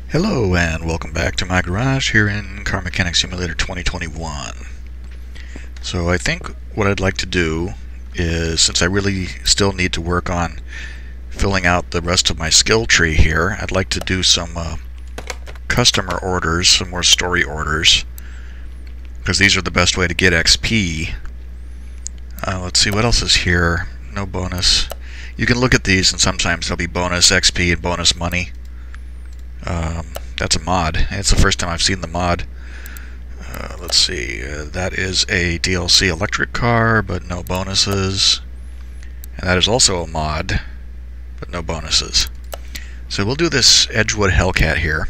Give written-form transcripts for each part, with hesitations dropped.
Hello and welcome back to my garage here in Car Mechanic Simulator 2021. So I think what I'd like to do is, since I really still need to work on filling out the rest of my skill tree here, I'd like to do some customer orders, some more story orders, because these are the best way to get XP. Let's see, what else is here? No bonus. You can look at these and sometimes there'll be bonus XP and bonus money. That's a mod. It's the first time I've seen the mod. Let's see, that is a DLC electric car, but no bonuses. And that is also a mod, but no bonuses. So we'll do this Edgewood Hellcat here.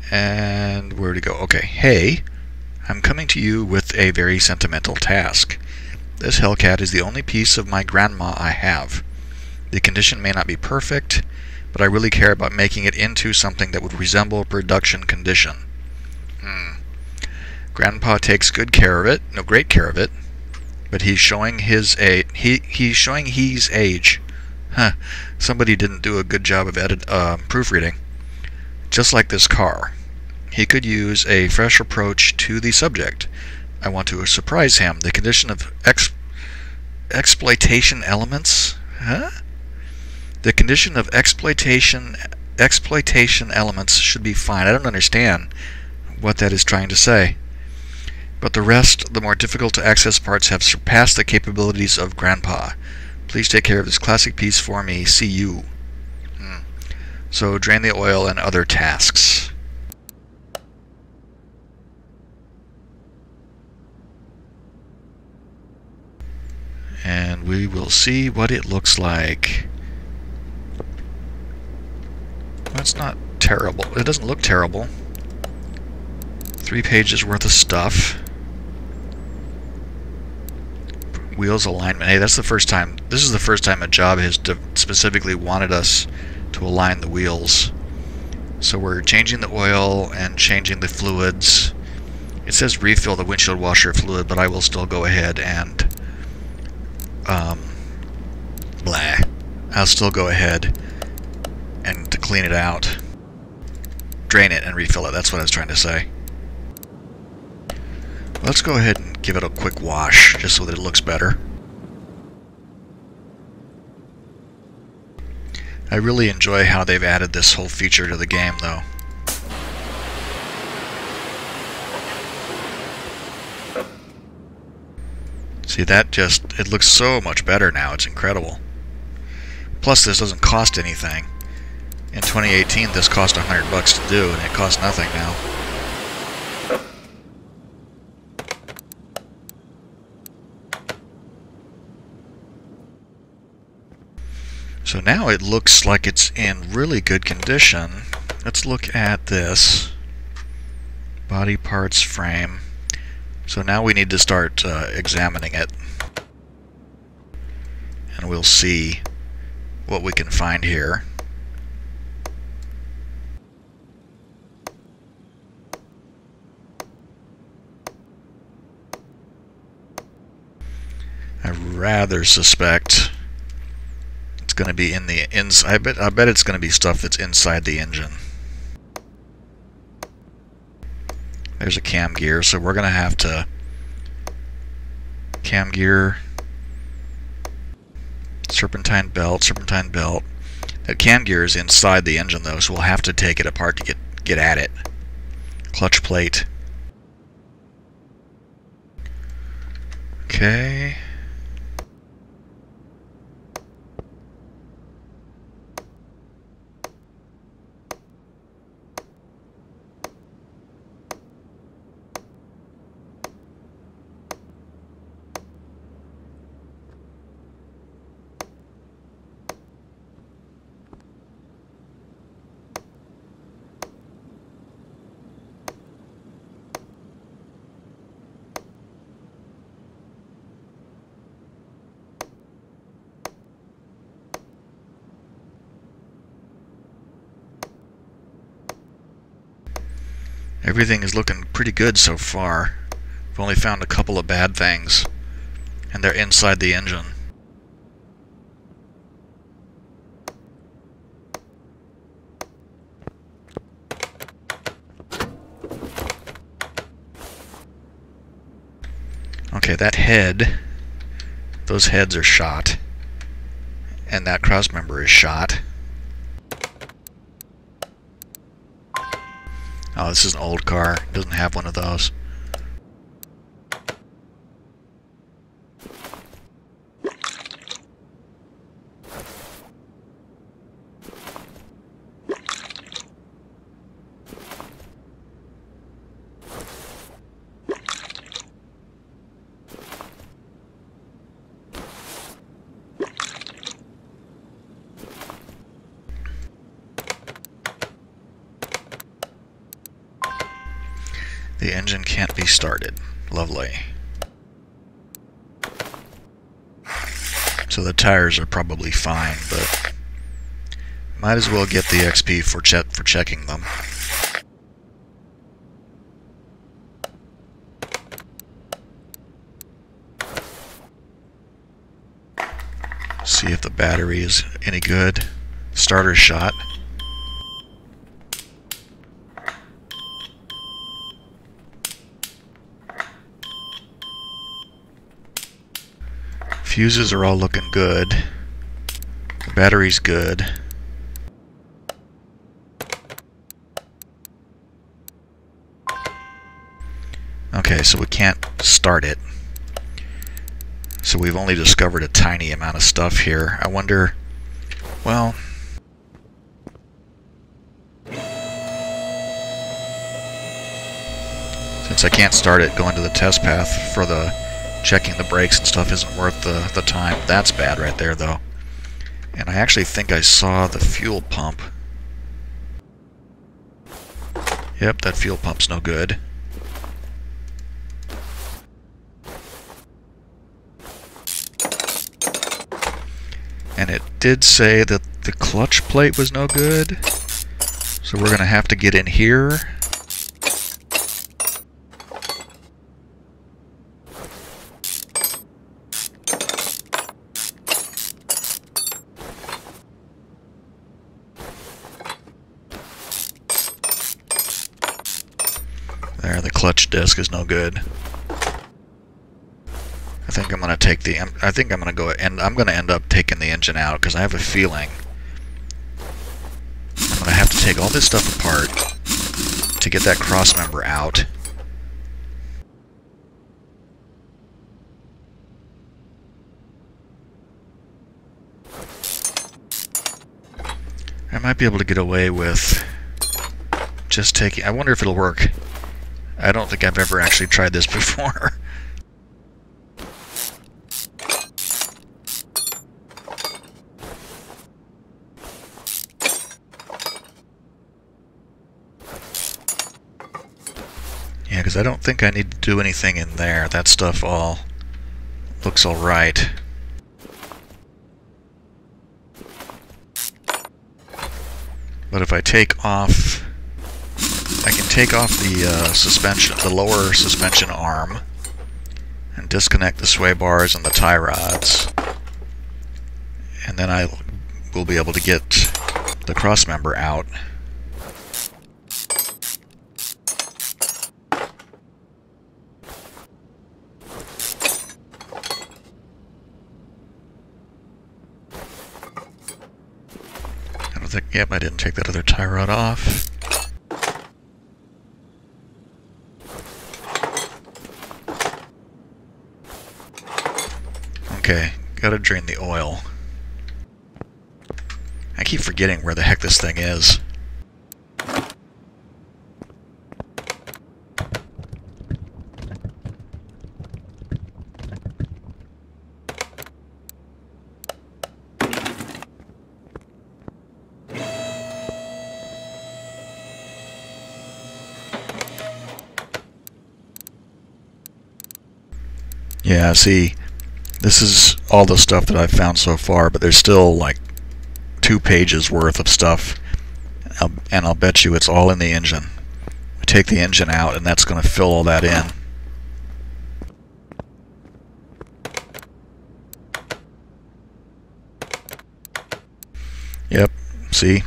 And where'd it go? Okay, hey, I'm coming to you with a very sentimental task. This Hellcat is the only piece of my grandma I have. The condition may not be perfect, but I really care about making it into something that would resemble production condition. Grandpa takes good care of it, no, great care of it, but he's showing his age. He's showing his age. Huh? Somebody didn't do a good job of proofreading. Just like this car, he could use a fresh approach to the subject. I want to surprise him. The condition of exploitation elements. Huh? The condition of exploitation elements should be fine. I don't understand what that is trying to say. But the rest, the more difficult to access parts, have surpassed the capabilities of Grandpa. Please take care of this classic piece for me. See you. So drain the oil and other tasks. And we will see what it looks like. That's not terrible. It doesn't look terrible. 3 pages worth of stuff. Wheels alignment. Hey, that's the first time. This is the first time a job has specifically wanted us to align the wheels. So we're changing the oil and changing the fluids. It says refill the windshield washer fluid, but I will still go ahead and I'll still go ahead and to clean it out, drain it and refill it. That's what I was trying to say. Let's go ahead and give it a quick wash just so that it looks better. I really enjoy how they've added this whole feature to the game, though. See, that just, it looks so much better now. It's incredible. Plus, this doesn't cost anything. In 2018, this cost $100 to do, and it costs nothing now. So now it looks like it's in really good condition. Let's look at this. Body parts, frame. So now we need to start examining it. And we'll see what we can find here. I rather suspect it's going to be in the inside. I bet it's going to be stuff that's inside the engine. There's a cam gear, so we're going to have to cam gear, serpentine belt. That cam gear is inside the engine though, so we'll have to take it apart to get at it. Clutch plate. Okay. Everything is looking pretty good so far. We've only found a couple of bad things, and they're inside the engine. Okay, that head, those heads are shot, and that crossmember is shot. Oh, this is an old car. It doesn't have one of those. The engine can't be started. Lovely. So the tires are probably fine, but might as well get the XP for checking them. See if the battery is any good. Starter shot. Fuses are all looking good. The battery's good. Okay, so we can't start it. So we've only discovered a tiny amount of stuff here. I wonder, well, since I can't start it, going to the test path for the checking the brakes and stuff isn't worth the time. That's bad right there, though. And I actually think I saw the fuel pump. Yep, that fuel pump's no good. And it did say that the clutch plate was no good. So we're going to have to get in here. There, the clutch disc is no good. I think I'm going to take the... I think I'm going to go... and I'm going to end up taking the engine out, because I have a feeling I'm going to have to take all this stuff apart to get that crossmember out. I might be able to get away with just taking... I wonder if it'll work. I don't think I've ever actually tried this before. Yeah, because I don't think I need to do anything in there. That stuff all looks alright. But if I take off... I can take off the suspension, the lower suspension arm, and disconnect the sway bars and the tie rods, and then I will be able to get the crossmember out. I don't think. Yep, I didn't take that other tie rod off. Okay, gotta drain the oil. I keep forgetting where the heck this thing is. Yeah, see, this is all the stuff that I've found so far, but there's still like 2 pages worth of stuff, and I'll bet you it's all in the engine. I take the engine out, and that's going to fill all that in. Yep, see,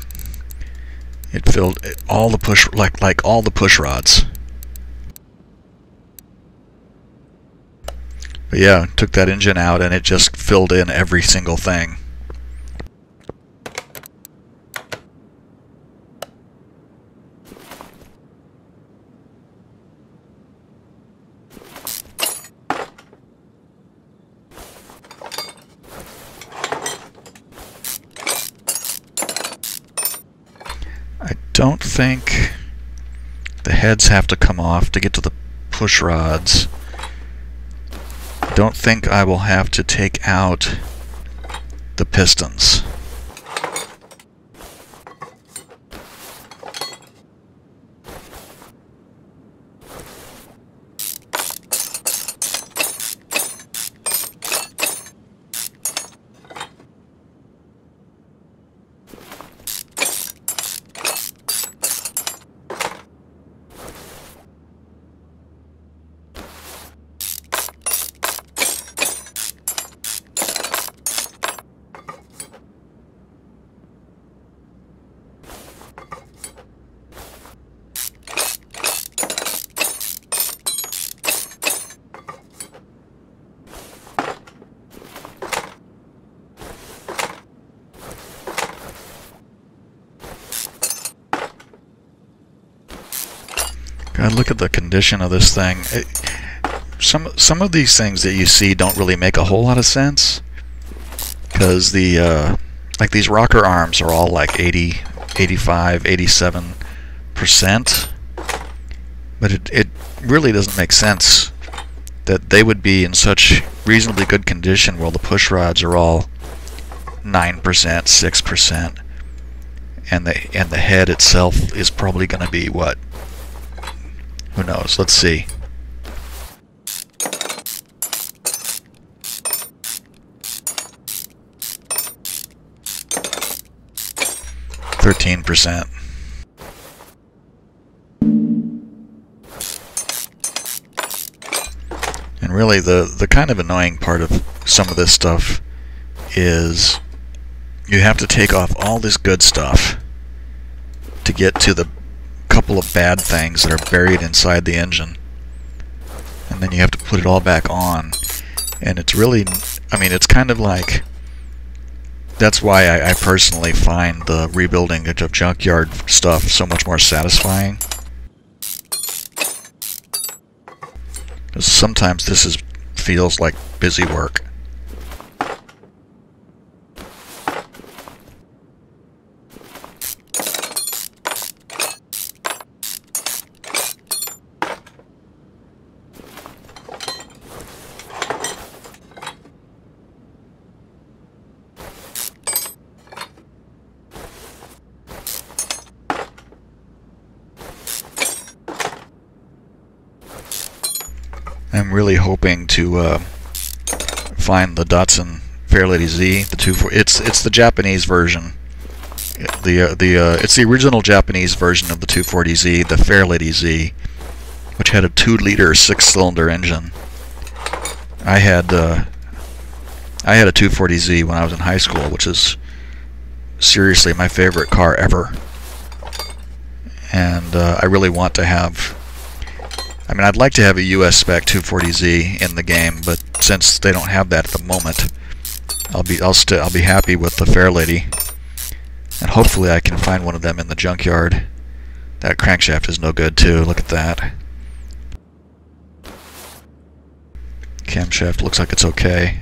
it filled all the push, like all the push rods. But yeah, took that engine out and it just filled in every single thing. I don't think the heads have to come off to get to the push rods. I don't think I will have to take out the pistons. God, look at the condition of this thing. Some of these things that you see don't really make a whole lot of sense, because the like these rocker arms are all like 80, 85, 87%, but it really doesn't make sense that they would be in such reasonably good condition while the push rods are all 9%, 6%, and the head itself is probably going to be what? Who knows? Let's see. %. And really the kind of annoying part of some of this stuff is you have to take off all this good stuff to get to the couple of bad things that are buried inside the engine, and then you have to put it all back on. And it's really, I mean, it's kind of like, that's why I personally find the rebuilding of junkyard stuff so much more satisfying, because sometimes this feels like busy work. I'm really hoping to find the Datsun Fairlady Z, the 240. It's the Japanese version. It's the original Japanese version of the 240Z, the Fairlady Z, which had a 2-liter 6-cylinder engine. I had a 240Z when I was in high school, which is seriously my favorite car ever. And I really want to have, I mean, I'd like to have a US spec 240Z in the game, but since they don't have that at the moment, I'll be happy with the Fairlady, and hopefully I can find one of them in the junkyard. That crankshaft is no good too. Look at that. Camshaft looks like it's okay.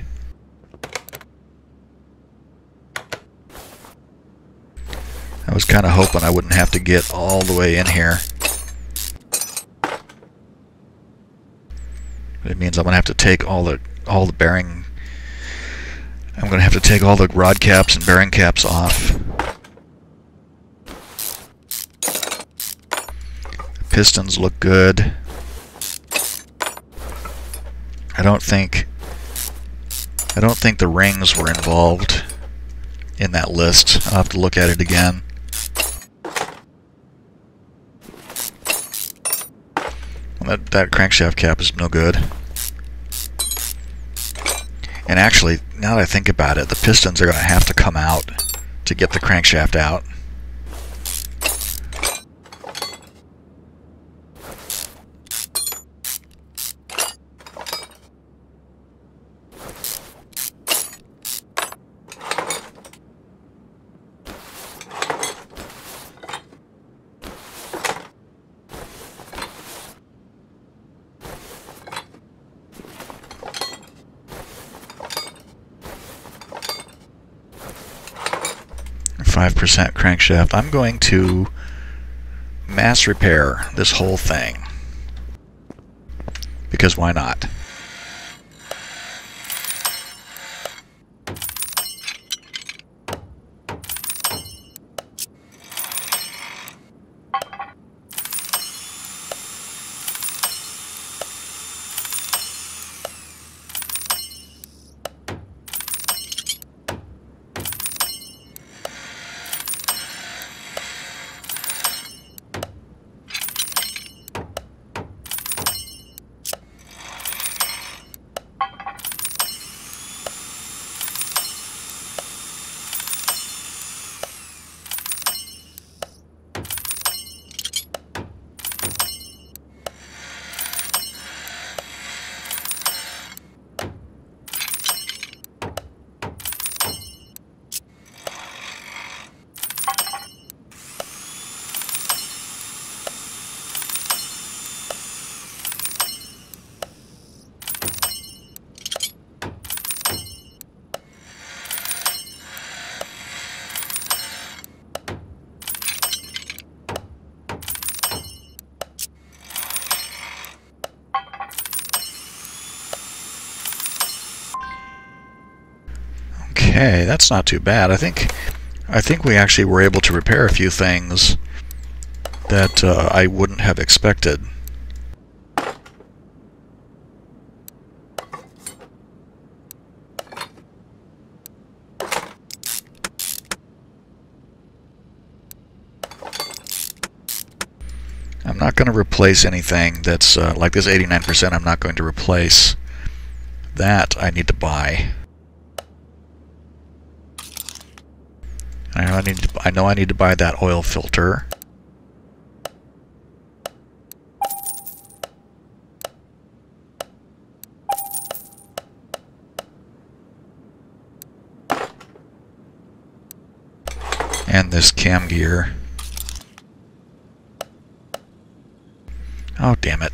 I was kind of hoping I wouldn't have to get all the way in here. It means I'm going to have to take all the bearing. I'm going to have to take all the rod caps and bearing caps off. Pistons look good. I don't think the rings were involved in that list. I'll have to look at it again. Well, that crankshaft cap is no good. And actually, now that I think about it, the pistons are going to have to come out to get the crankshaft out. 95% crankshaft. I'm going to mass repair this whole thing. Because why not? Okay, that's not too bad. I think we actually were able to repair a few things that I wouldn't have expected. I'm not going to replace anything that's like this 89%. I'm not going to replace that. I need to buy. I know I need to buy that oil filter. And this cam gear. Oh, damn it.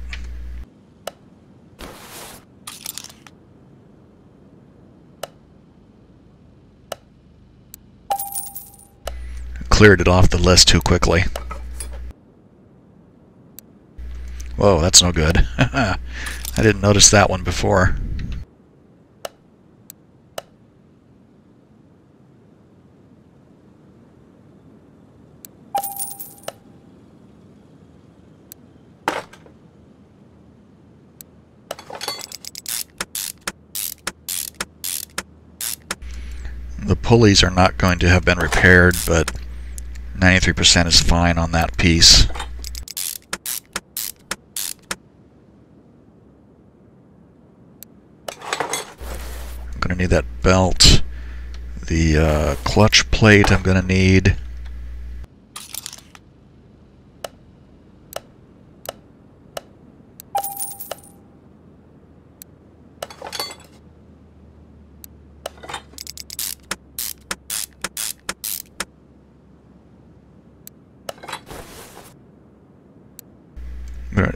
Cleared it off the list too quickly. Whoa, that's no good. I didn't notice that one before. The pulleys are not going to have been repaired, but 93% is fine on that piece. I'm going to need that belt. The clutch plate I'm going to need.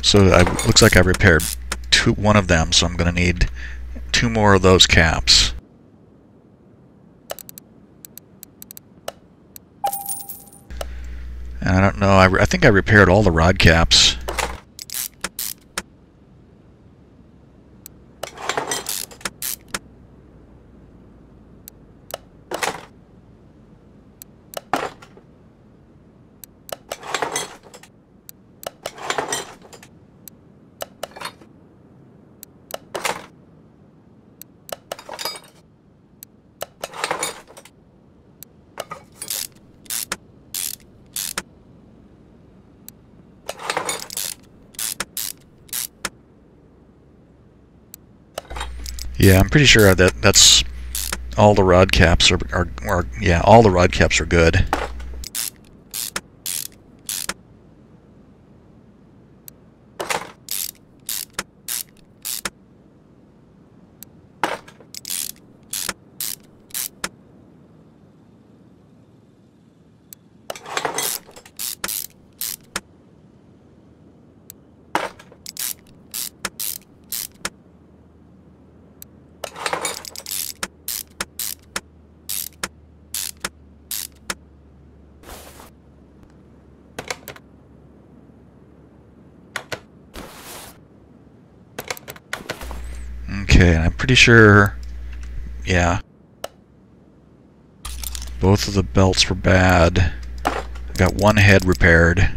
So it looks like I repaired one of them, so I'm going to need 2 more of those caps. And I don't know, I think I repaired all the rod caps. Yeah, I'm pretty sure that's all the rod caps are yeah, all the rod caps are good. Okay, and I'm pretty sure, yeah, both of the belts were bad. I got one head repaired.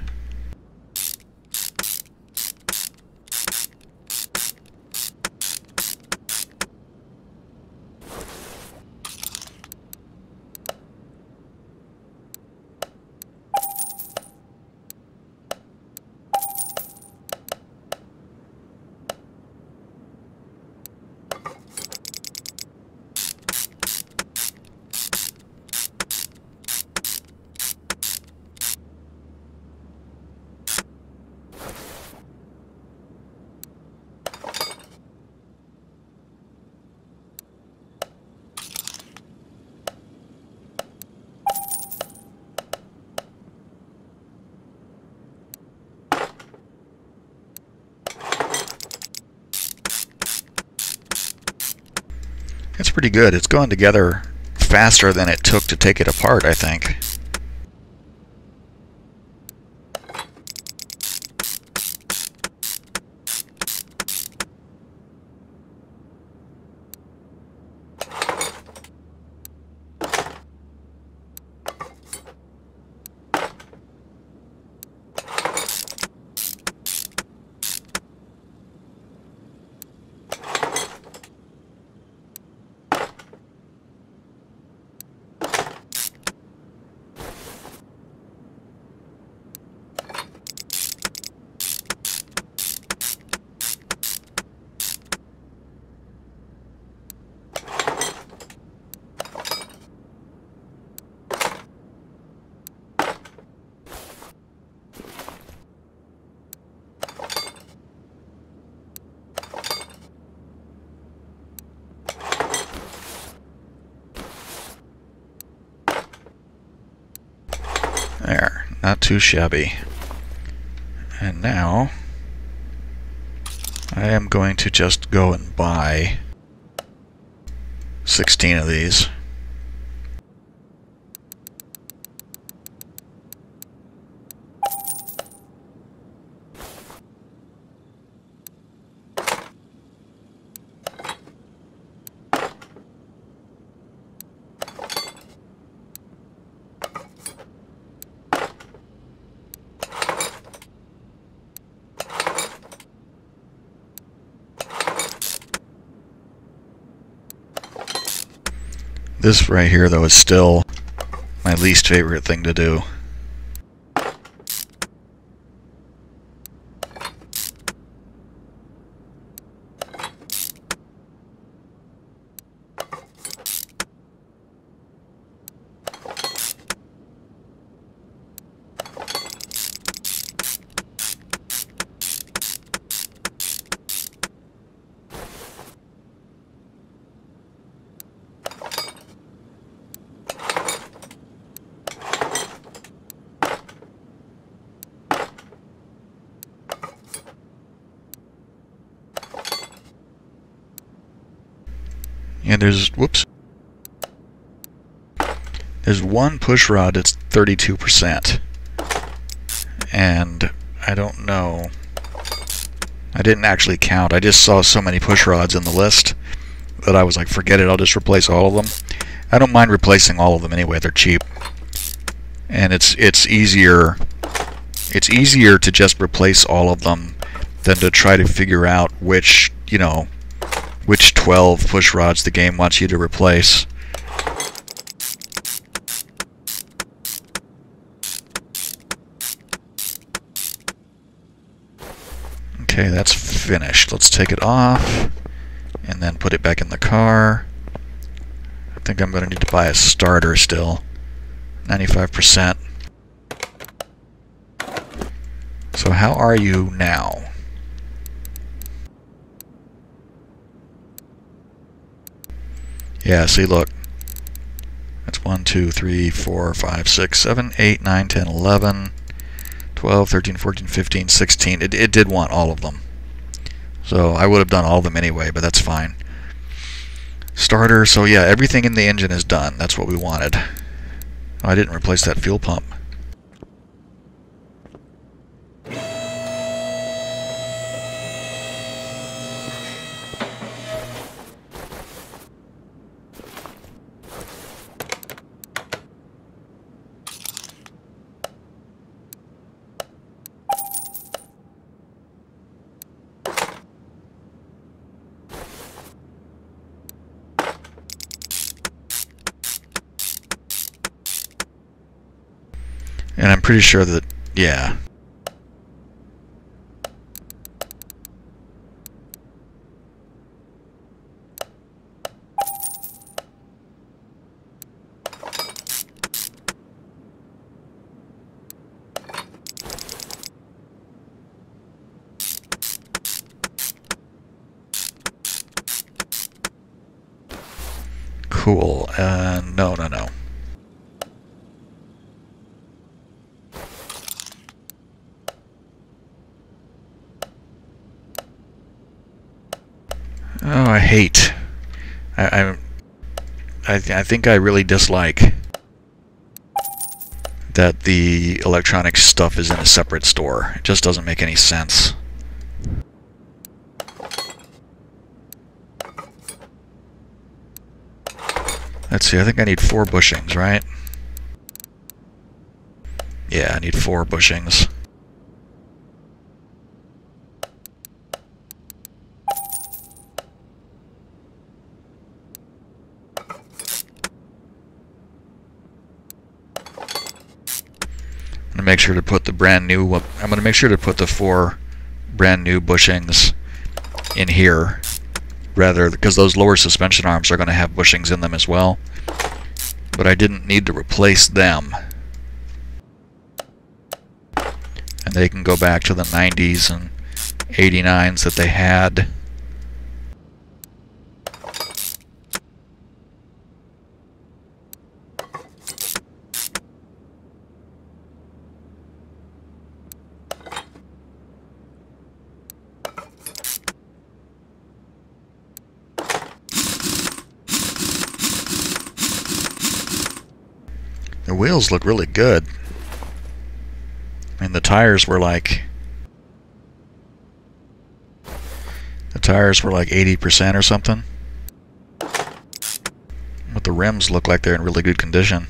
It's pretty good. It's going together faster than it took to take it apart, I think. There, not too shabby. And now I am going to just go and buy 16 of these. This right here, though, is still my least favorite thing to do. And there's one push rod that's 32%. And I don't know. I didn't actually count. I just saw so many push rods in the list that I was like, forget it, I'll just replace all of them. I don't mind replacing all of them anyway, they're cheap. And it's easier to just replace all of them than to try to figure out which 12 push rods the game wants you to replace. Okay, that's finished. Let's take it off and then put it back in the car. I think I'm going to need to buy a starter still. 95%. So how are you now? Yeah, see, look. That's 1, 2, 3, 4, 5, 6, 7, 8, 9, 10, 11, 12, 13, 14, 15, 16. It did want all of them. So I would have done all of them anyway, but that's fine. Starter, so yeah, everything in the engine is done. That's what we wanted. Oh, I didn't replace that fuel pump. And I'm pretty sure that, yeah. Cool. No. Oh, I hate. I think I really dislike that the electronic stuff is in a separate store. It just doesn't make any sense. Let's see, I think I need 4 bushings, right? Yeah, I need 4 bushings. I'm gonna make sure to put the brand new. I'm gonna make sure to put the 4 brand new bushings in here, rather, because those lower suspension arms are gonna have bushings in them as well. But I didn't need to replace them, and they can go back to the 90s and 89s that they had. The wheels look really good. I mean, the tires were like 80% or something. But the rims look like they're in really good condition.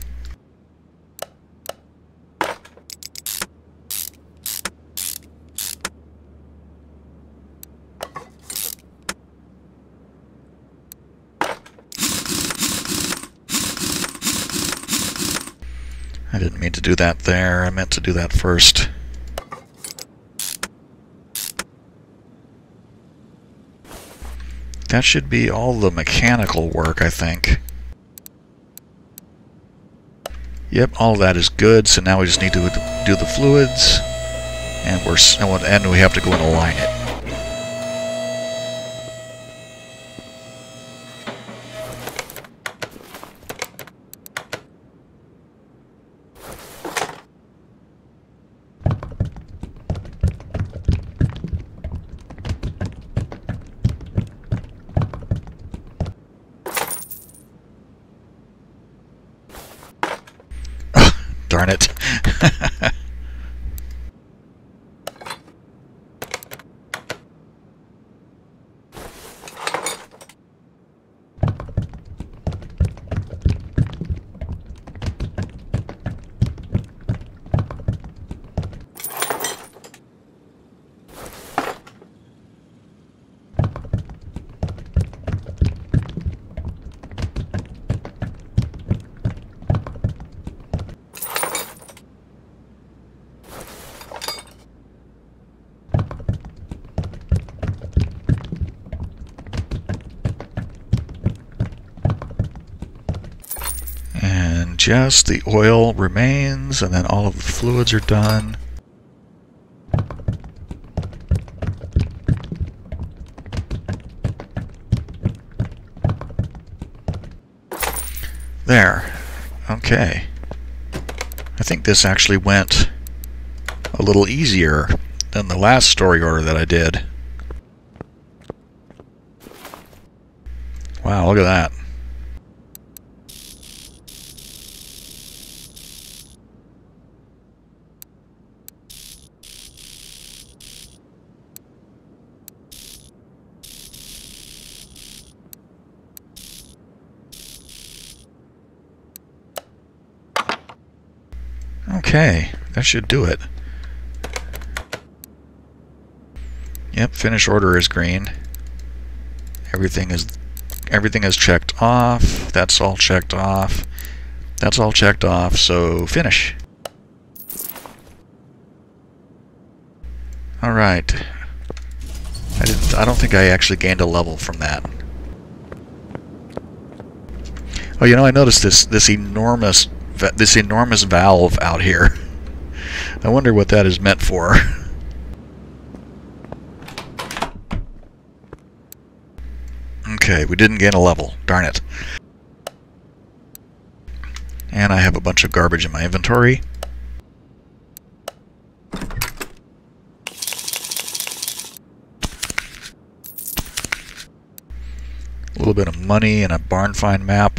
I didn't mean to do that there. I meant to do that first. That should be all the mechanical work, I think. Yep, all that is good. So now we just need to do the fluids, and we have to go and align it. Darn it. Just the oil remains, and then all of the fluids are done. There. Okay. I think this actually went a little easier than the last story order that I did. Wow, look at that. Okay, that should do it. Yep, finish order is green. Everything is checked off. That's all checked off. That's all checked off, so finish. Alright. I don't think I actually gained a level from that. Oh, you know, I noticed this enormous valve out here. I wonder what that is meant for. Okay, we didn't gain a level. Darn it. And I have a bunch of garbage in my inventory. A little bit of money and a barn find map.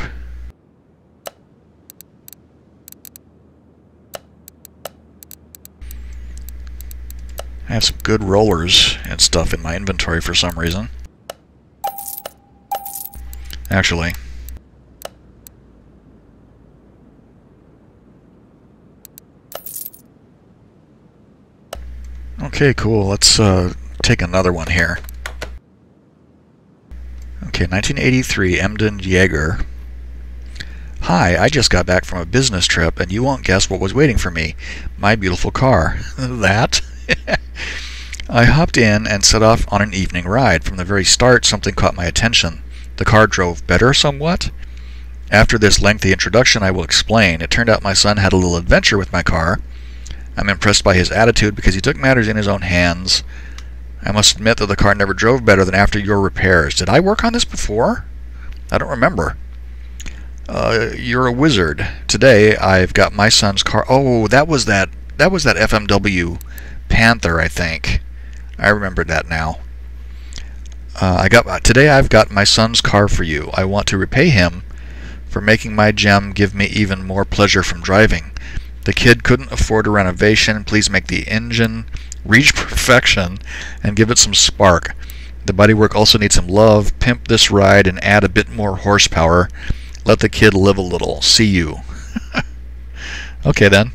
I have some good rollers and stuff in my inventory for some reason. Actually. Okay, cool. Let's take another one here. Okay, 1983, Emden Jaeger. Hi, I just got back from a business trip, and you won't guess what was waiting for me. My beautiful car. That? I hopped in and set off on an evening ride. From the very start, something caught my attention. The car drove better somewhat. After this lengthy introduction, I will explain. It turned out my son had a little adventure with my car. I'm impressed by his attitude because he took matters in his own hands. I must admit that the car never drove better than after your repairs. Did I work on this before? I don't remember. You're a wizard. Today I've got my son's car. Oh, that was that FMW Panther, I think. I remember that now. Today I've got my son's car for you. I want to repay him for making my gem give me even more pleasure from driving. The kid couldn't afford a renovation. Please make the engine reach perfection and give it some spark. The bodywork also needs some love. Pimp this ride and add a bit more horsepower. Let the kid live a little. See you. Okay then.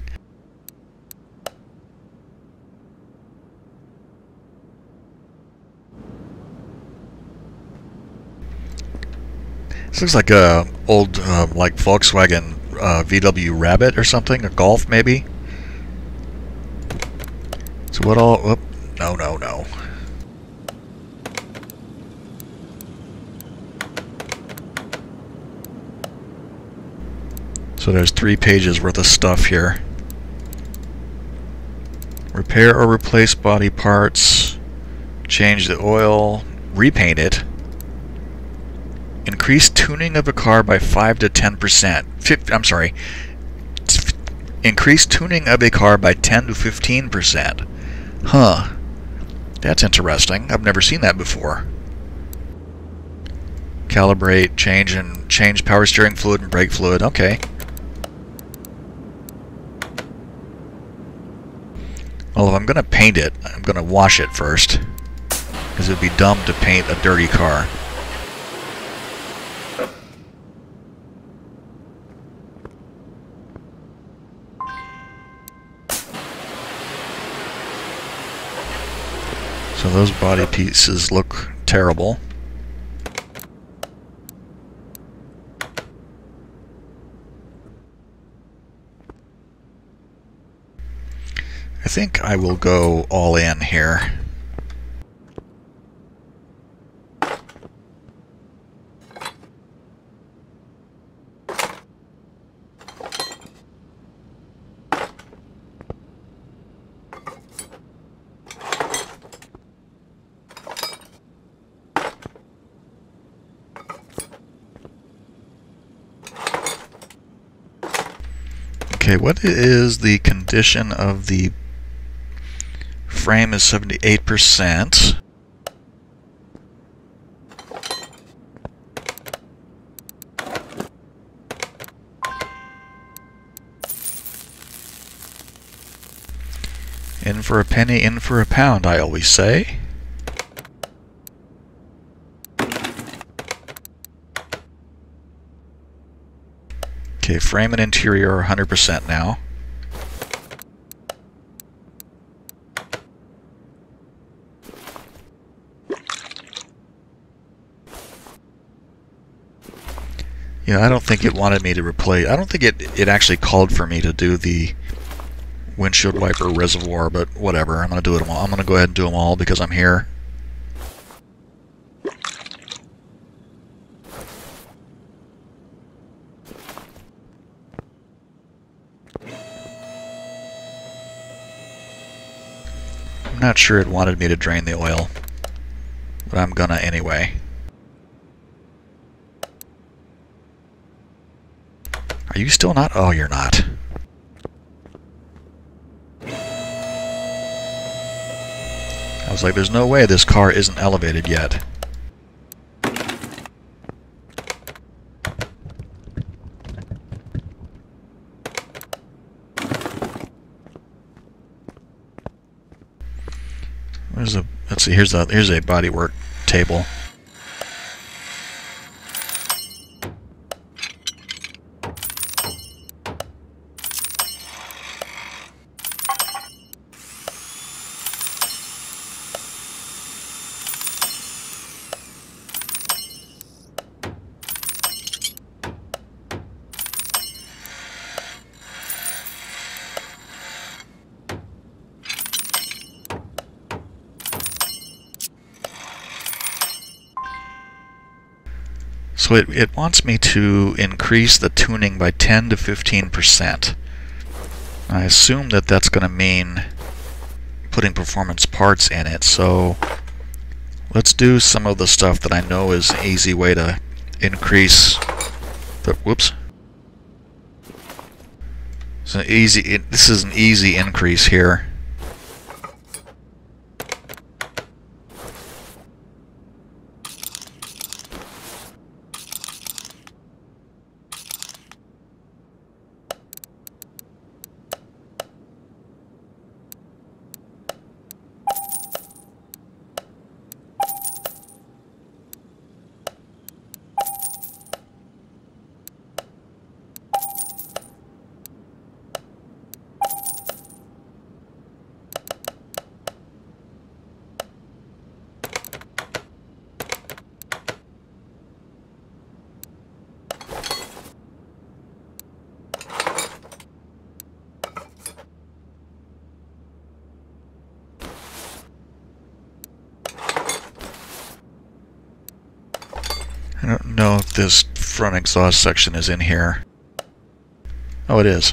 This looks like a old like Volkswagen VW Rabbit or something, a Golf maybe. So what all? Oh, no. So there's 3 pages worth of stuff here. Repair or replace body parts. Change the oil. Repaint it. Increase tuning of a car by 5 to 10%. I'm sorry. Increase tuning of a car by 10 to 15%. Huh. That's interesting. I've never seen that before. Calibrate, change power steering fluid and brake fluid. Okay. Well, if I'm going to paint it, I'm going to wash it first. Because it would be dumb to paint a dirty car. So those body pieces look terrible. I think I will go all in here. Okay, what is the condition of the frame? Is 78%. In for a penny, in for a pound, I always say. Okay, frame and interior are 100% now. Yeah, I don't think it wanted me to replace. I don't think it actually called for me to do the windshield wiper reservoir, but whatever. I'm going to do it all. I'm going to go ahead and do them all because I'm here. I'm not sure it wanted me to drain the oil, but I'm gonna anyway. Are you still not? Oh, you're not. I was like, there's no way this car isn't elevated yet. Let's see, here's a bodywork table. So it wants me to increase the tuning by 10 to 15%. I assume that that's going to mean putting performance parts in it, so let's do some of the stuff that I know is an easy way to increase the, whoops. This is an easy increase here. I don't know if this front exhaust section is in here. Oh, it is.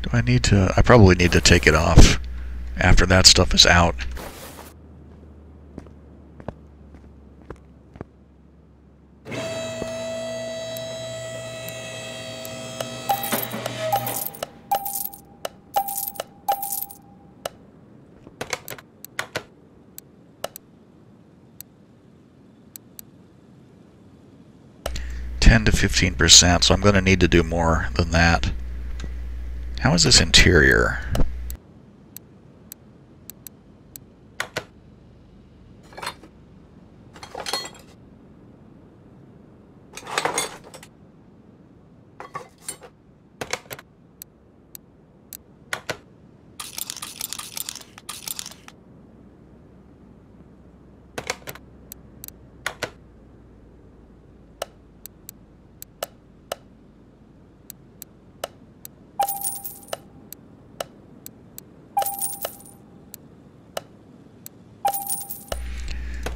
Do I need to? I probably need to take it off after that stuff is out. To 15%, so I'm going to need to do more than that. How is this interior?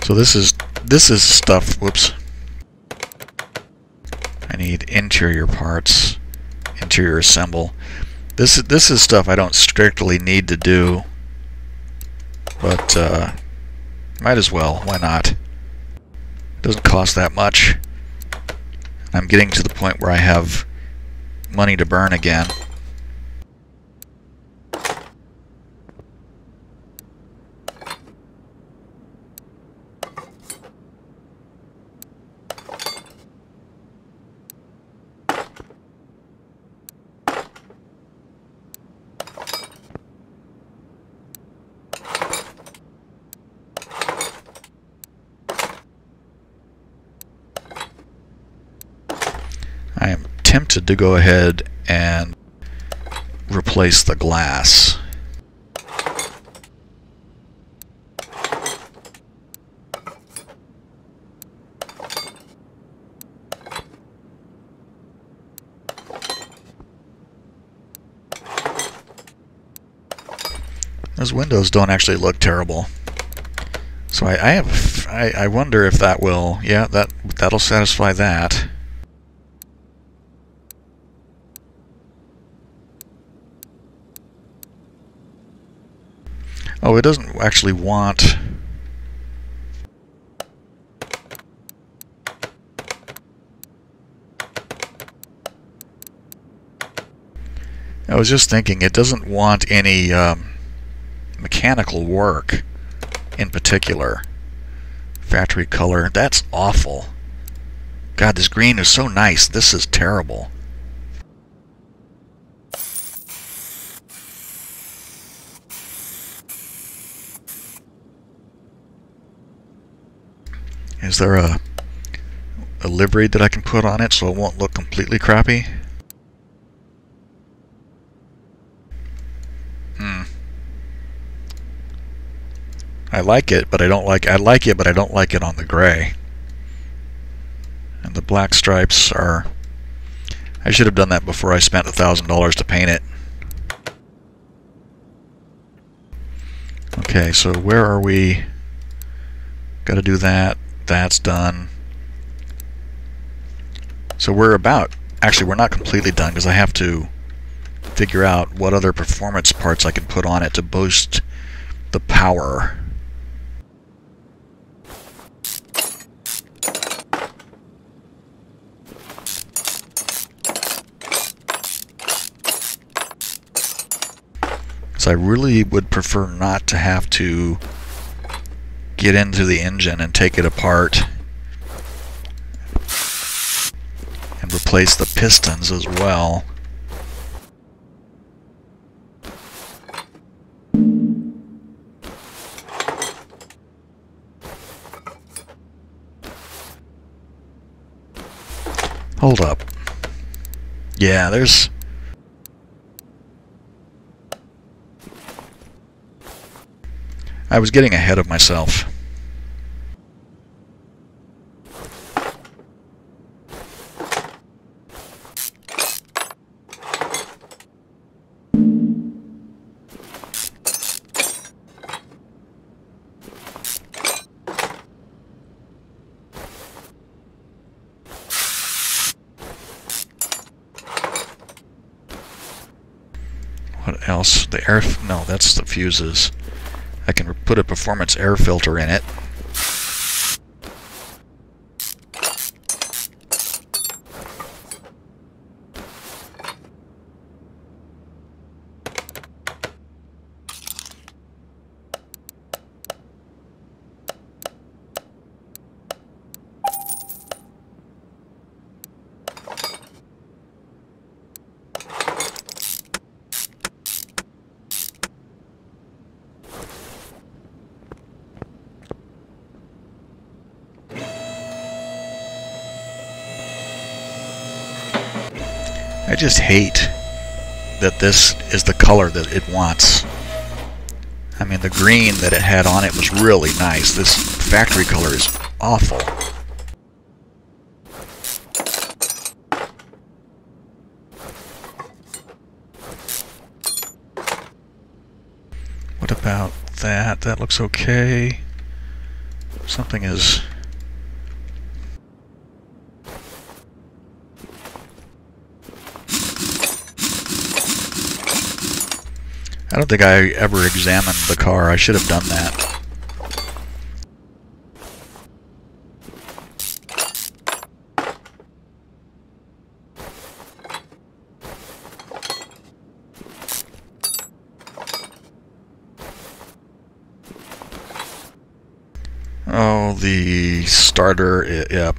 So this is stuff, whoops. I need interior parts, interior assemble. This is stuff I don't strictly need to do, but might as well, why not? It doesn't cost that much. I'm getting to the point where I have money to burn again. I am tempted to go ahead and replace the glass. Those windows don't actually look terrible. So I wonder if that will, yeah, that'll satisfy that. Oh, it doesn't actually want... I was just thinking, it doesn't want any mechanical work in particular. Factory color, that's awful. God, this green is so nice. This is terrible. Is there a livery that I can put on it so it won't look completely crappy? I like it, but I don't like it on the gray. And the black stripes are... I should have done that before I spent $1,000 to paint it. Okay, so where are we? Got to do that. That's done. So we're about... Actually, we're not completely done because I have to figure out what other performance parts I can put on it to boost the power. So I really would prefer not to have to get into the engine and take it apart and replace the pistons as well. Hold up. Yeah, there's... I was getting ahead of myself. What else? The air... No, that's the fuses. I can put a performance air filter in it. I just hate that this is the color that it wants. I mean, the green that it had on it was really nice. This factory color is awful. What about that? That looks okay. Something is... I don't think I ever examined the car. I should have done that. Oh, the starter, yep.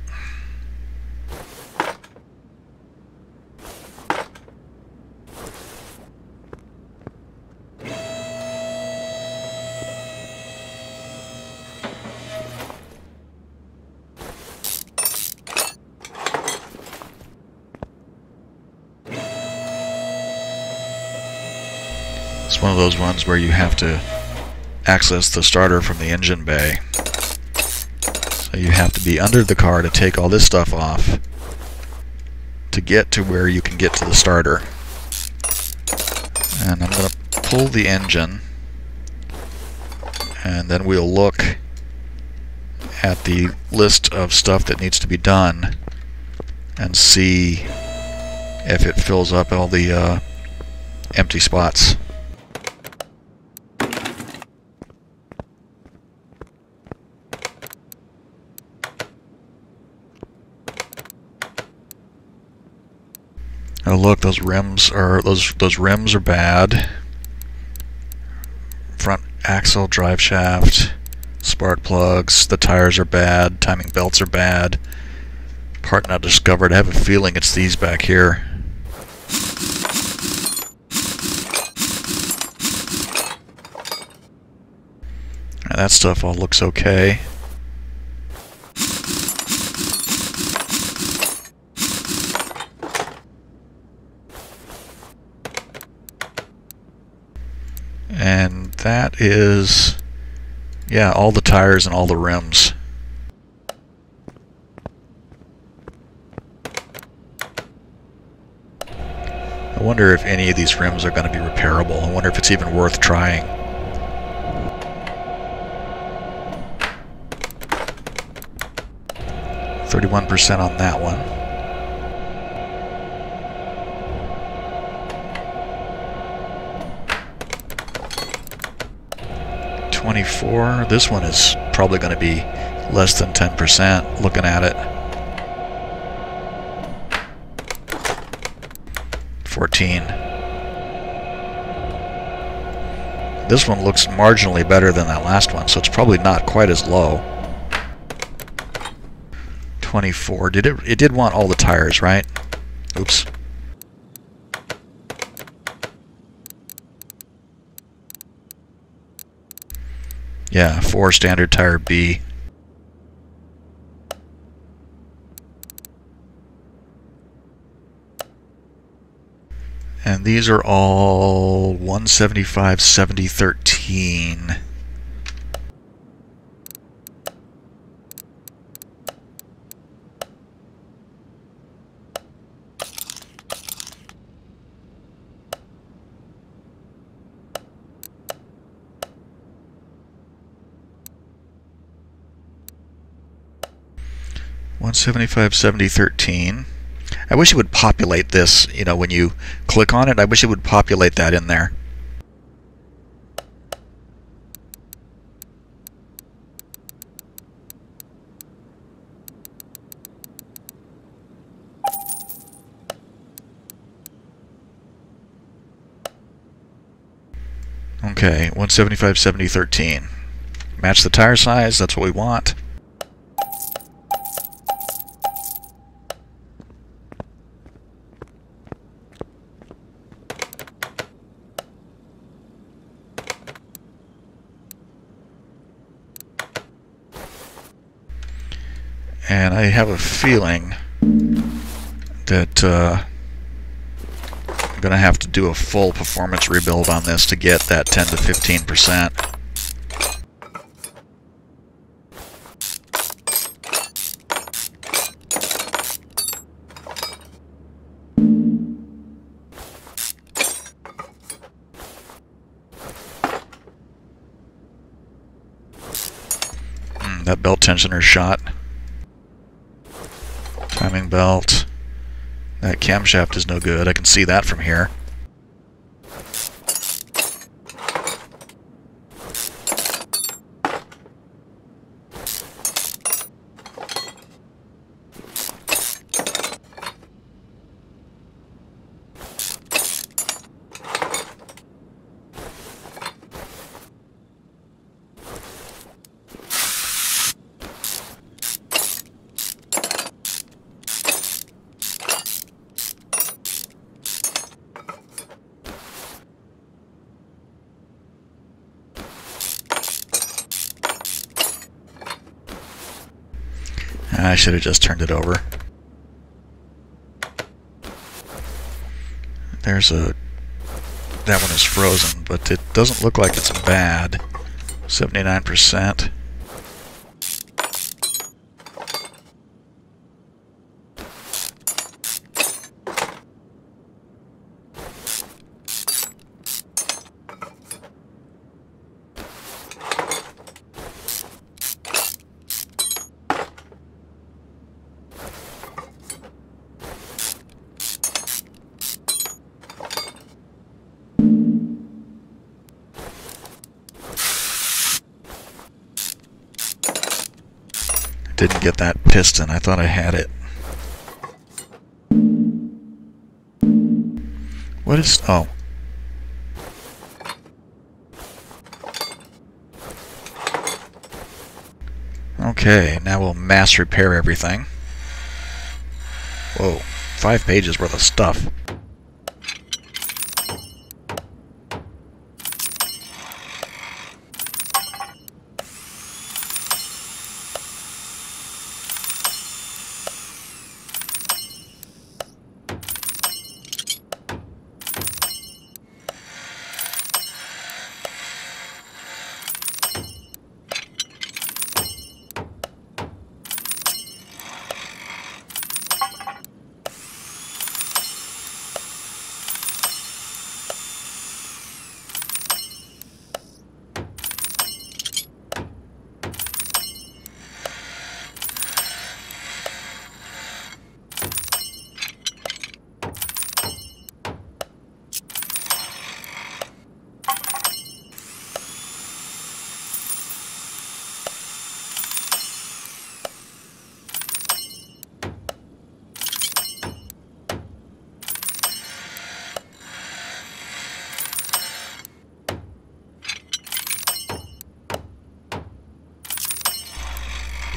It's one of those ones where you have to access the starter from the engine bay. So you have to be under the car to take all this stuff off to get to where you can get to the starter. And I'm going to pull the engine and then we'll look at the list of stuff that needs to be done and see if it fills up all the empty spots. Oh look, those rims are bad. Front axle, drive shaft, spark plugs, the tires are bad, timing belts are bad. Part not discovered. I have a feeling it's these back here. And that stuff all looks okay. And that is, yeah, all the tires and all the rims. I wonder if any of these rims are going to be repairable. I wonder if it's even worth trying. %31 on that one. $24. This one is probably going to be less than 10% looking at it. $14. This one looks marginally better than that last one, so it's probably not quite as low. $24. It did want all the tires, right? Oops. Yeah, 4 standard tire B. And these are all 175, 70, 13. $175, 70, 13. I wish it would populate this, you know, when you click on it. I wish it would populate that in there. Okay, 175, 70, 13. Match the tire size, that's what we want. And I have a feeling that I'm going to have to do a full performance rebuild on this to get that 10 to 15%. That belt tensioner shot. Timing belt. That camshaft is no good. I can see that from here. I should have just turned it over. There's that one is frozen, but it doesn't look like it's bad. 79%. Didn't get that piston. I thought I had it. What is... oh. Okay, now we'll mass repair everything. Whoa, 5 pages worth of stuff.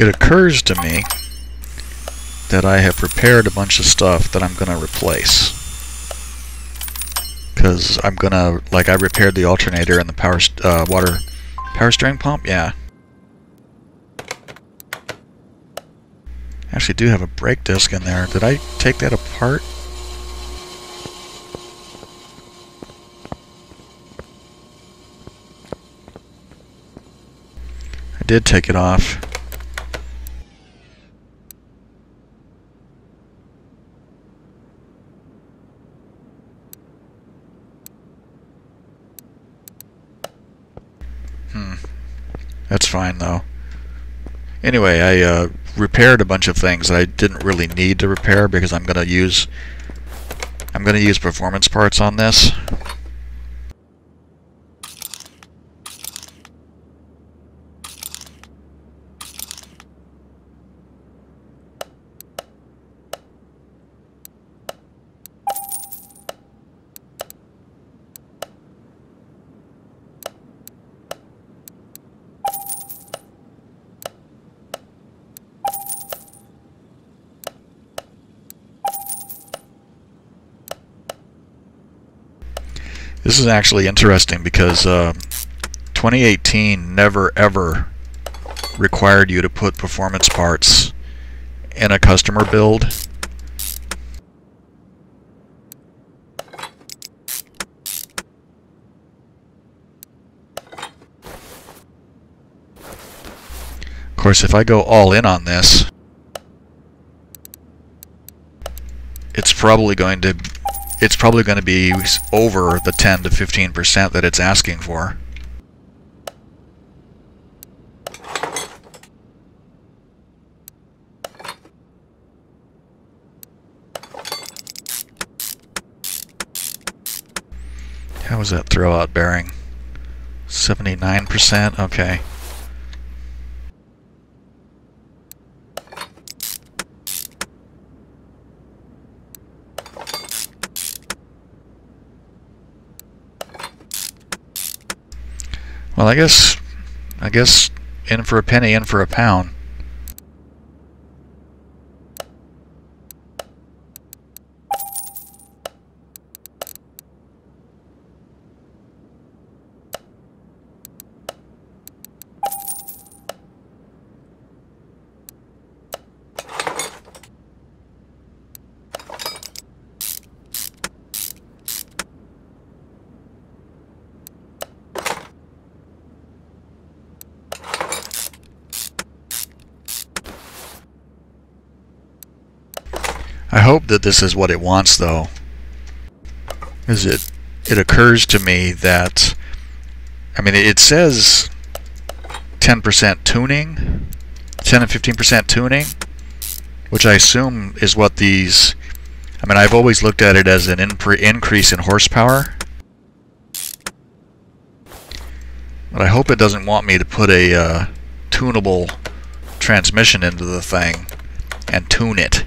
It occurs to me that I have prepared a bunch of stuff that I'm going to replace. Because I'm going to, like, I repaired the alternator and the power steering pump, yeah. Actually do have a brake disc in there. Did I take that apart? I did take it off. That's fine though. Anyway, I repaired a bunch of things that I didn't really need to repair because I'm gonna use performance parts on this. This is actually interesting because 2018 never ever required you to put performance parts in a customer build. Of course, if I go all in on this, it's probably going to be over the 10 to 15% that it's asking for. How was that throwout bearing? 79%? Okay. Well, I guess in for a penny, in for a pound. I hope that this is what it wants, though. It occurs to me that, I mean, it says 10% tuning, 10 and 15% tuning, which I assume is what these, I mean, I've always looked at it as an increase in horsepower. But I hope it doesn't want me to put a tunable transmission into the thing and tune it.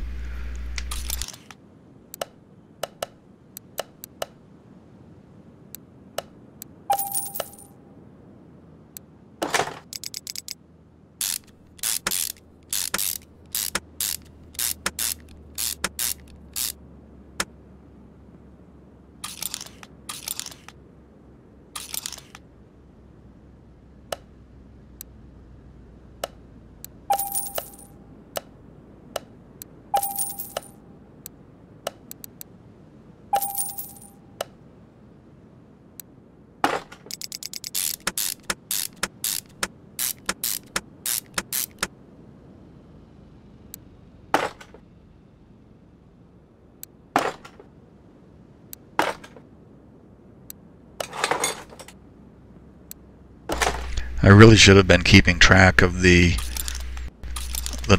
I really should have been keeping track of the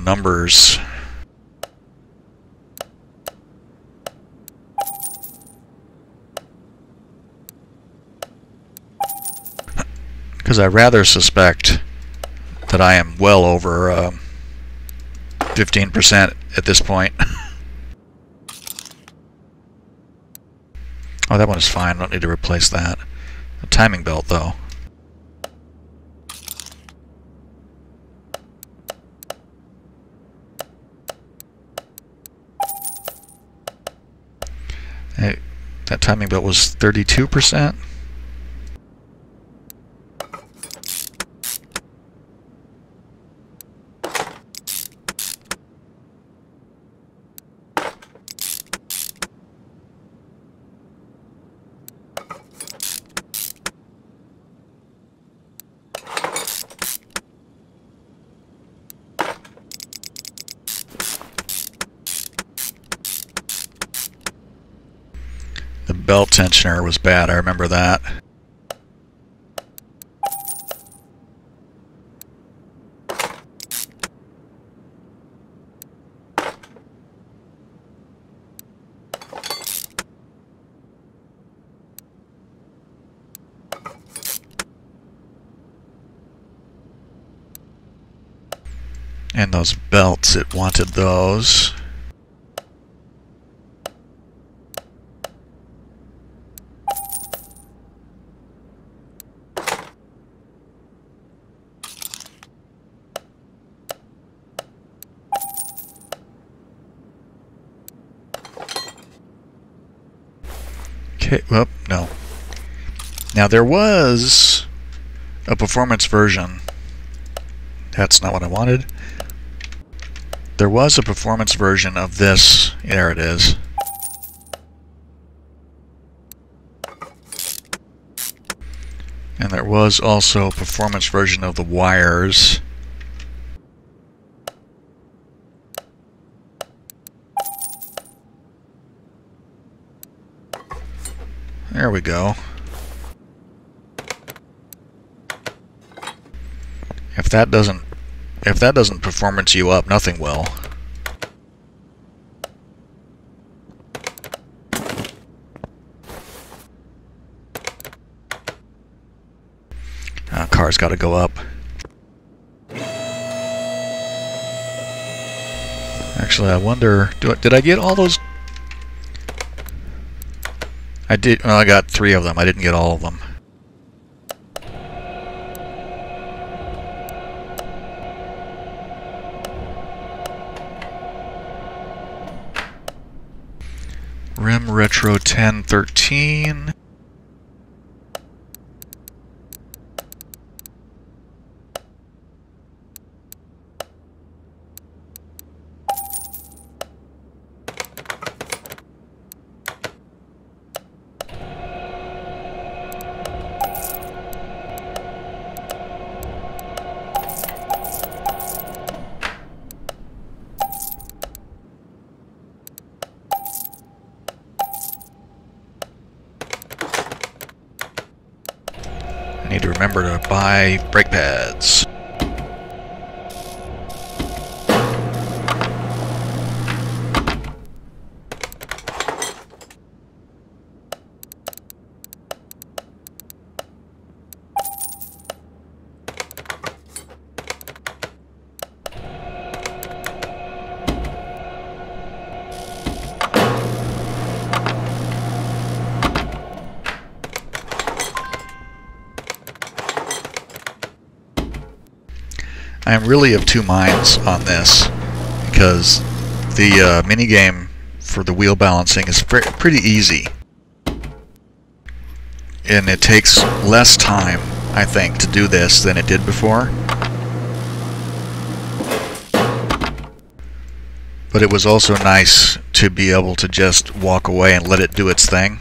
numbers. Because I rather suspect that I am well over 15% at this point. Oh, that one is fine. I don't need to replace that. The timing belt, though. Hey, that timing belt was 32%. The belt tensioner was bad, I remember that. And those belts, it wanted those. Okay, well, no. Now there was a performance version. That's not what I wanted. There was a performance version of this. There it is. And there was also a performance version of the wires. There we go. If that doesn't performance you up, nothing will. Car's got to go up. Actually, I wonder, did I get all those? I did. Well, I got 3 of them. I didn't get all of them. Rim Retro 1013. Need to remember to buy brake pads. I'm really of two minds on this, because the minigame for the wheel balancing is pretty easy. And it takes less time, I think, to do this than it did before. But it was also nice to be able to just walk away and let it do its thing.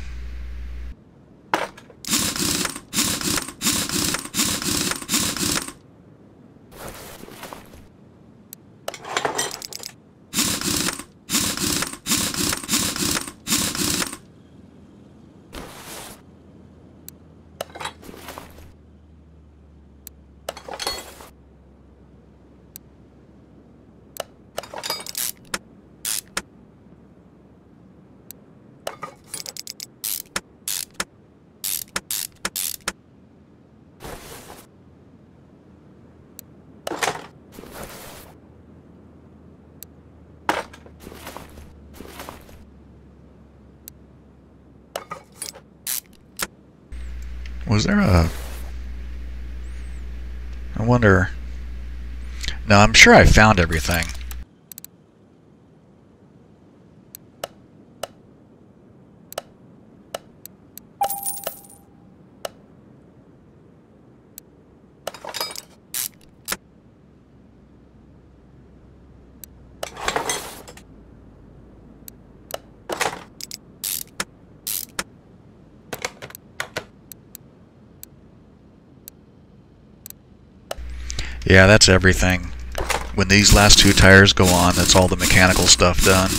Was there a... I wonder... No, I'm sure I found everything. Yeah, that's everything. When these last two tires go on, that's all the mechanical stuff done.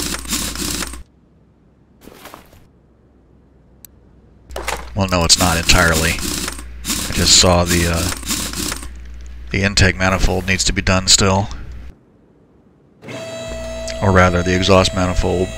Well, no, it's not entirely. I just saw the intake manifold needs to be done still. Or rather, the exhaust manifold.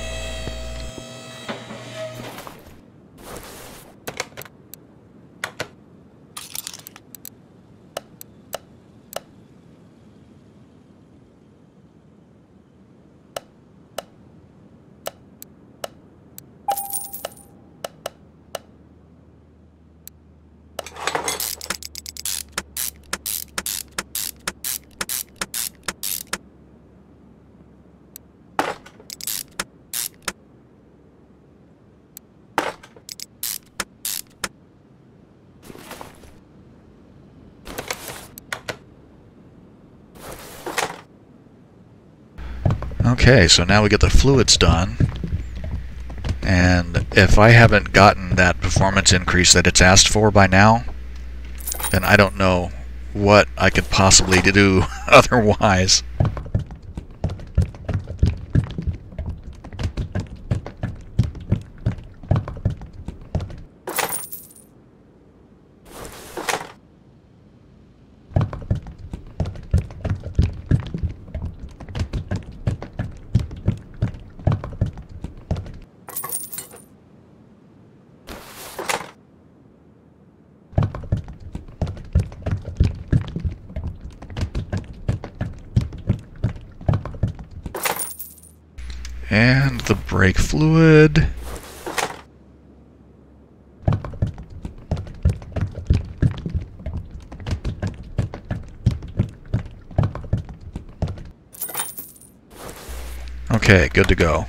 Okay, so now we get the fluids done, and if I haven't gotten that performance increase that it's asked for by now, then I don't know what I could possibly do otherwise. And the brake fluid. Okay, good to go.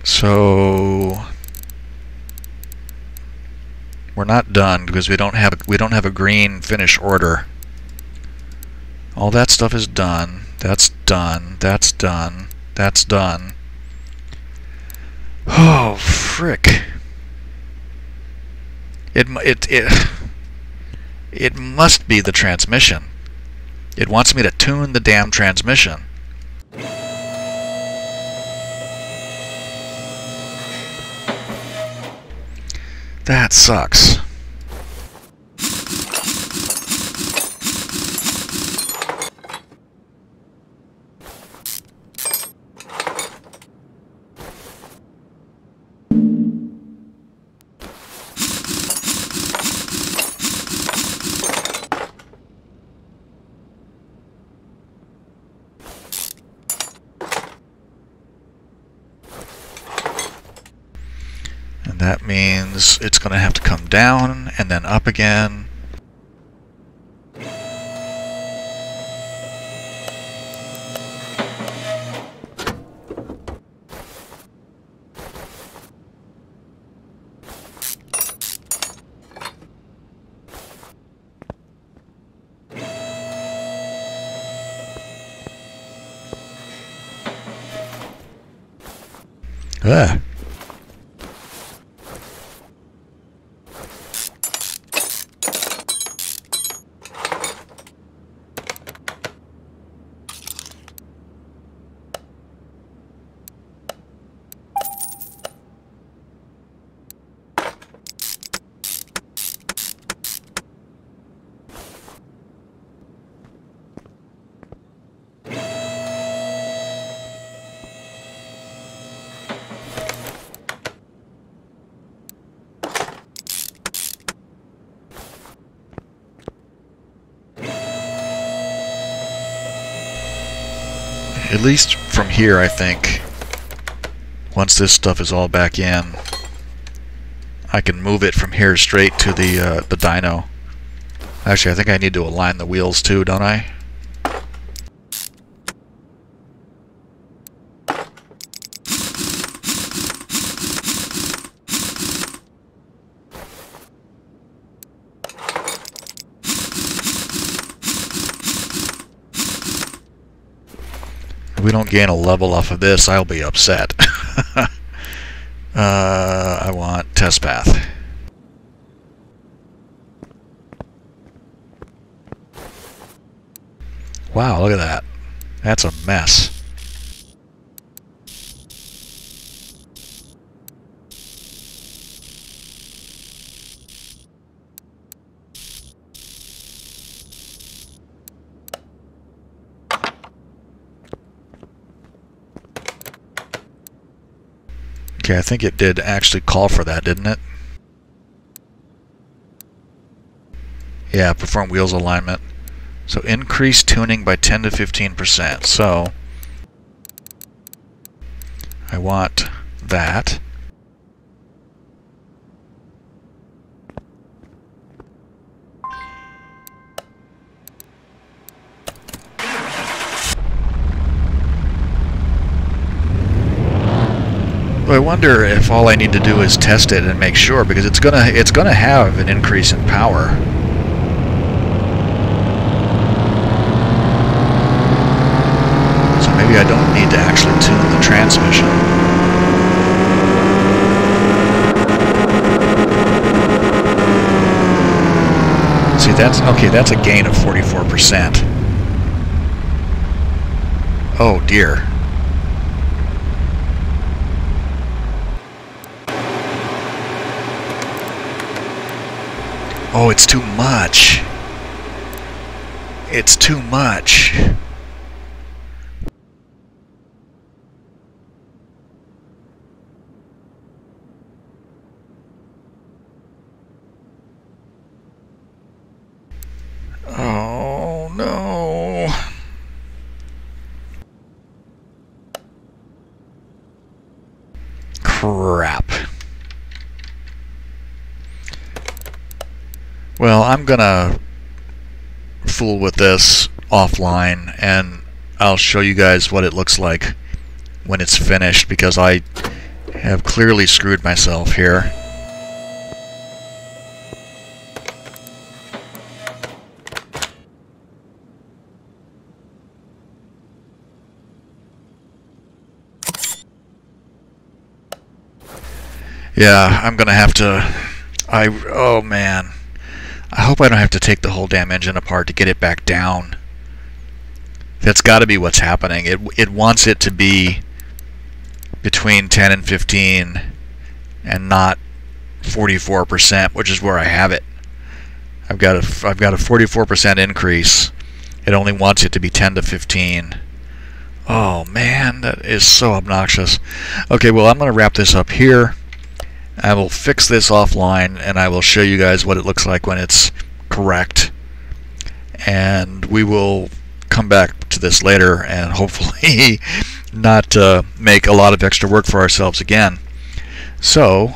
So we're not done because we don't have a green finish order. All that stuff is done. That's done. That's done. That's done. Oh, frick. It must be the transmission. It wants me to tune the damn transmission. That sucks. That means it's going to have to come down and then up again. Ugh. At least from here, I think, once this stuff is all back in, I can move it from here straight to the dyno. Actually, I think I need to align the wheels too, don't I? If we don't gain a level off of this, I'll be upset. I want test path. Wow, look at that. That's a mess. Okay, I think it did actually call for that, didn't it? Yeah, perform wheels alignment. So increase tuning by 10 to 15%. So I want that. I wonder if all I need to do is test it and make sure, because it's gonna have an increase in power. So maybe I don't need to actually tune the transmission. See, that's okay. That's a gain of 44%. Oh dear. Oh, it's too much. It's too much. Oh, no. Crap. Well, I'm gonna fool with this offline, and I'll show you guys what it looks like when it's finished, because I have clearly screwed myself here. Yeah, I'm gonna have to... oh man. I hope I don't have to take the whole damn engine apart to get it back down. That's got to be what's happening. It wants it to be between 10 and 15 and not 44%, which is where I have it. I've got a 44% increase. It only wants it to be 10 to 15. Oh man, that is so obnoxious. Okay, well, I'm going to wrap this up here. I will fix this offline, and I will show you guys what it looks like when it's correct. And we will come back to this later and hopefully not make a lot of extra work for ourselves again. So,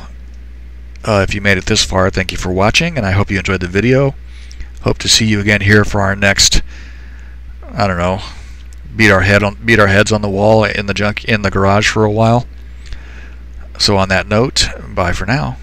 if you made it this far, thank you for watching, and I hope you enjoyed the video. Hope to see you again here for our next, I don't know, beat our heads on the wall in the garage for a while. So on that note, bye for now.